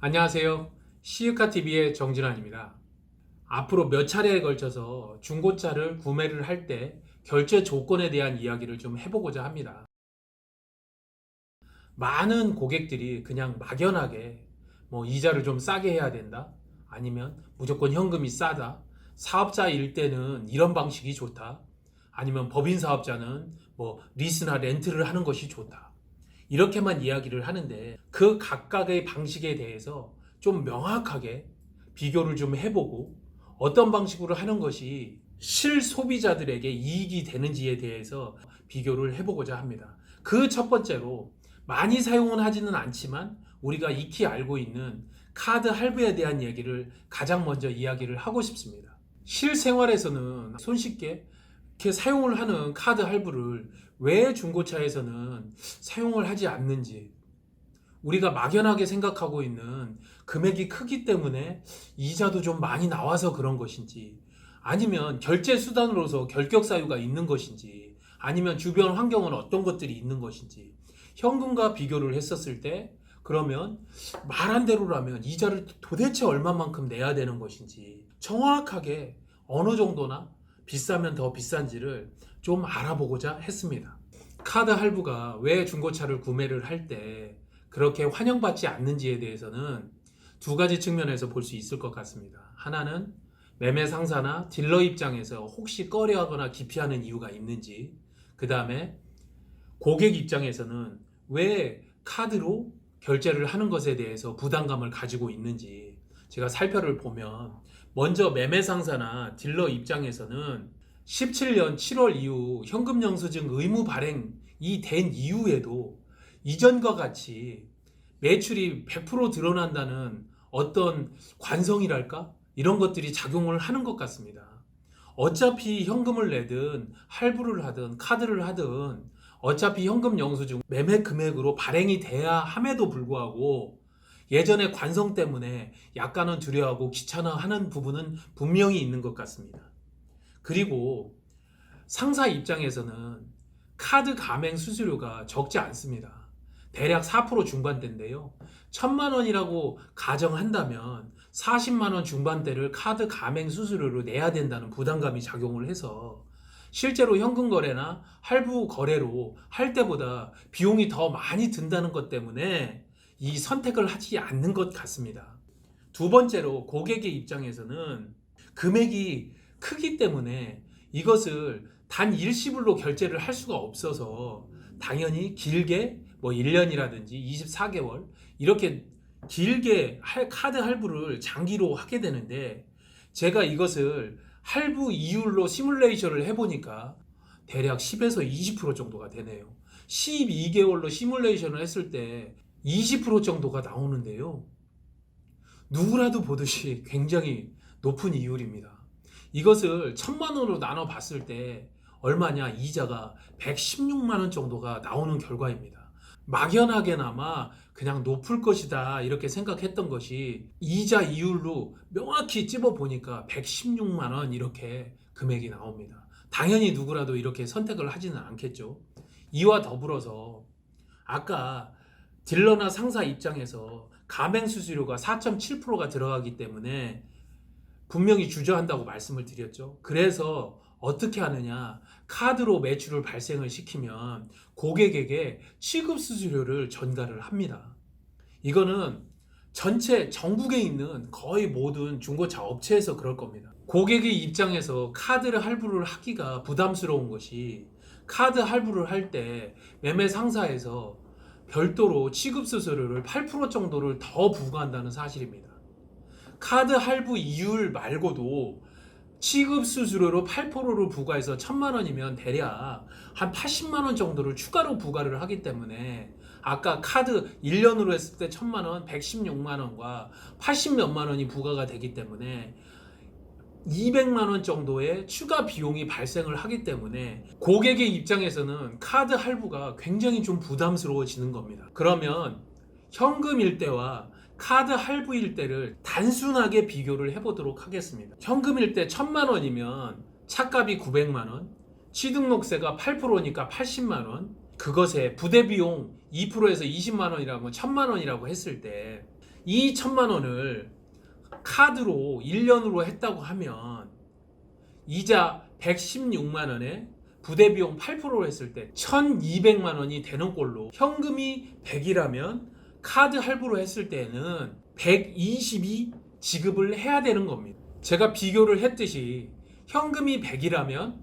안녕하세요. 시유카TV의 정진환입니다. 앞으로 몇 차례에 걸쳐서 중고차를 구매를 할 때 결제 조건에 대한 이야기를 좀 해보고자 합니다. 많은 고객들이 그냥 막연하게 이자를 좀 싸게 해야 된다. 아니면 무조건 현금이 싸다. 사업자일 때는 이런 방식이 좋다. 아니면 법인 사업자는 리스나 렌트를 하는 것이 좋다. 이렇게만 이야기를 하는데 그 각각의 방식에 대해서 좀 명확하게 비교를 좀 해보고 어떤 방식으로 하는 것이 실소비자들에게 이익이 되는지에 대해서 비교를 해보고자 합니다. 그 첫 번째로 많이 사용은 하지는 않지만 우리가 익히 알고 있는 카드 할부에 대한 얘기를 가장 먼저 이야기를 하고 싶습니다. 실생활에서는 손쉽게 이렇게 사용을 하는 카드 할부를 왜 중고차에서는 사용을 하지 않는지, 우리가 막연하게 생각하고 있는 금액이 크기 때문에 이자도 좀 많이 나와서 그런 것인지, 아니면 결제 수단으로서 결격 사유가 있는 것인지, 아니면 주변 환경은 어떤 것들이 있는 것인지, 현금과 비교를 했었을 때 그러면 말한 대로라면 이자를 도대체 얼마만큼 내야 되는 것인지 정확하게 어느 정도나 비싸면 더 비싼지를 좀 알아보고자 했습니다. 카드 할부가 왜 중고차를 구매를 할 때 그렇게 환영받지 않는지에 대해서는 두 가지 측면에서 볼 수 있을 것 같습니다. 하나는 매매 상사나 딜러 입장에서 혹시 꺼려하거나 기피하는 이유가 있는지, 그 다음에 고객 입장에서는 왜 카드로 결제를 하는 것에 대해서 부담감을 가지고 있는지 제가 살펴를 보면, 먼저 매매 상사나 딜러 입장에서는 17년 7월 이후 현금 영수증 의무 발행이 된 이후에도 이전과 같이 매출이 100% 드러난다는 어떤 관성이랄까? 이런 것들이 작용을 하는 것 같습니다. 어차피 현금을 내든 할부를 하든 카드를 하든 어차피 현금 영수증 매매 금액으로 발행이 돼야 함에도 불구하고 예전의 관성 때문에 약간은 두려워하고 귀찮아하는 부분은 분명히 있는 것 같습니다. 그리고 상사 입장에서는 카드 가맹 수수료가 적지 않습니다. 대략 4% 중반대인데요. 1,000만 원이라고 가정한다면 40만 원 중반대를 카드 가맹 수수료로 내야 된다는 부담감이 작용을 해서 실제로 현금 거래나 할부 거래로 할 때보다 비용이 더 많이 든다는 것 때문에 이 선택을 하지 않는 것 같습니다. 두 번째로 고객의 입장에서는 금액이 크기 때문에 이것을 단 일시불로 결제를 할 수가 없어서 당연히 길게 1년이라든지 24개월 이렇게 길게 카드 할부를 장기로 하게 되는데, 제가 이것을 할부 이율로 시뮬레이션을 해보니까 대략 10에서 20% 정도가 되네요. 12개월로 시뮬레이션을 했을 때 20% 정도가 나오는데요. 누구라도 보듯이 굉장히 높은 이율입니다. 이것을 1,000만 원으로 나눠 봤을 때 얼마냐? 이자가 116만 원 정도가 나오는 결과입니다. 막연하게나마 그냥 높을 것이다 이렇게 생각했던 것이 이자 이율로 명확히 찝어 보니까 116만 원 이렇게 금액이 나옵니다. 당연히 누구라도 이렇게 선택을 하지는 않겠죠. 이와 더불어서 아까 딜러나 상사 입장에서 가맹 수수료가 4.7%가 들어가기 때문에 분명히 주저한다고 말씀을 드렸죠. 그래서 어떻게 하느냐? 카드로 매출을 발생을 시키면 고객에게 취급 수수료를 전가를 합니다. 이거는 전체 전국에 있는 거의 모든 중고차 업체에서 그럴 겁니다. 고객의 입장에서 카드를 할부를 하기가 부담스러운 것이, 카드 할부를 할 때 매매 상사에서 별도로 취급 수수료를 8% 정도를 더 부과한다는 사실입니다. 카드 할부 이율 말고도 취급 수수료로 8%를 부과해서 1,000만 원이면 대략 한 80만 원 정도를 추가로 부과를 하기 때문에, 아까 카드 1년으로 했을 때 1,000만 원, 116만 원과 80 몇만 원이 부과가 되기 때문에 200만 원 정도의 추가 비용이 발생을 하기 때문에 고객의 입장에서는 카드 할부가 굉장히 좀 부담스러워지는 겁니다. 그러면 현금일 때와 카드 할부일 때를 단순하게 비교를 해보도록 하겠습니다. 현금일 때 1,000만 원이면 차값이 900만 원, 취등록세가 8%니까 80만 원, 그것에 부대비용 2%에서 20만 원이라고 1,000만 원이라고 했을 때 이 1,000만 원을 카드로 1년으로 했다고 하면 이자 116만 원에 부대비용 8%로 했을 때 1,200만 원이 되는 꼴로, 현금이 100이라면 카드 할부로 했을 때는 120이 지급을 해야 되는 겁니다. 제가 비교를 했듯이 현금이 100이라면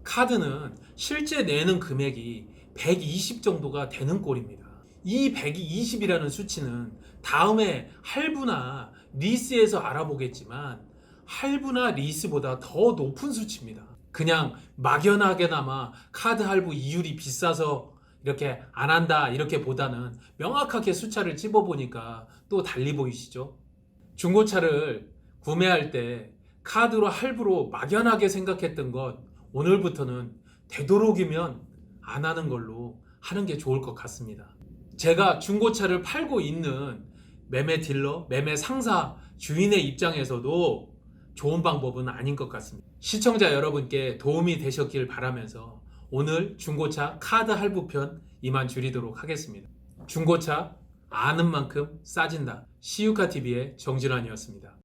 카드는 실제 내는 금액이 120 정도가 되는 꼴입니다. 이 120이라는 수치는 다음에 할부나 리스에서 알아보겠지만 할부나 리스보다 더 높은 수치입니다. 그냥 막연하게나마 카드 할부 이율이 비싸서 이렇게 안 한다 이렇게 보다는 명확하게 숫자를 찝어보니까 또 달리 보이시죠? 중고차를 구매할 때 카드로 할부로 막연하게 생각했던 것, 오늘부터는 되도록이면 안 하는 걸로 하는 게 좋을 것 같습니다. 제가 중고차를 팔고 있는 매매 딜러, 매매 상사, 주인의 입장에서도 좋은 방법은 아닌 것 같습니다. 시청자 여러분께 도움이 되셨길 바라면서 오늘 중고차 카드 할부편 이만 줄이도록 하겠습니다. 중고차 아는 만큼 싸진다. 시유카TV의 정진환이었습니다.